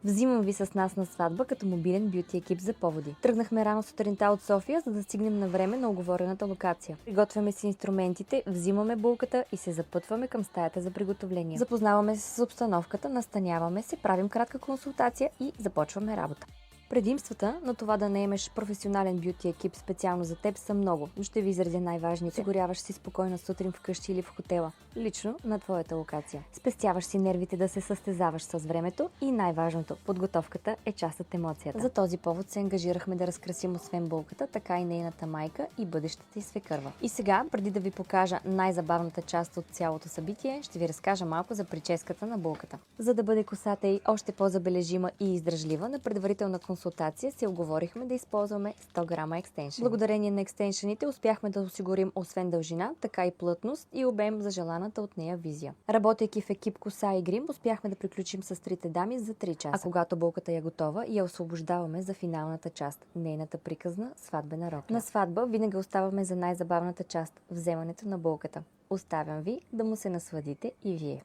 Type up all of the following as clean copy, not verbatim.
Взимам ви с нас на сватба като мобилен бюти екип за поводи. Тръгнахме рано сутринта от София, за да стигнем на време на уговорената локация. Приготвяме си инструментите, взимаме булката и се запътваме към стаята за приготовление. Запознаваме се с обстановката, настаняваме се, правим кратка консултация и започваме работа. Предимствата на това да наемеш професионален бюти екип специално за теб са много, но ще ви изредя най-важните. Осигуряваш си спокойна сутрин вкъщи или в хотела, лично на твоята локация. Спестяваш си нервите да се състезаваш с времето и най-важното – подготовката е част от емоцията. За този повод се ангажирахме да разкрасим освен булката, така и нейната майка и бъдещата й свекърва. И сега, преди да ви покажа най-забавната част от цялото събитие, ще ви разкажа малко за прическата на булката. За да бъде косата й още по-забележима и издръжлива, на предварителна консултация се оговорихме да използваме 100 грама екстеншън. Благодарение на екстеншъните успяхме да осигурим освен дължина, така и плътност и обем за желаната от нея визия. Работейки в екип коса и грим, успяхме да приключим с трите дами за 3 часа. А когато булката е готова, я освобождаваме за финалната част – нейната приказна сватбена рокля. На сватба винаги оставаме за най-забавната част – вземането на булката. Оставям ви да му се насладите и вие.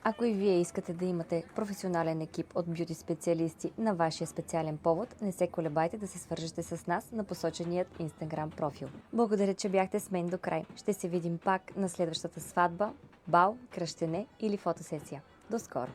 Ако и вие искате да имате професионален екип от бюти специалисти на вашия специален повод, не се колебайте да се свържете с нас на посоченият Instagram профил. Благодаря, че бяхте с мен до край. Ще се видим пак на следващата сватба, бал, кръщене или фотосесия. До скоро!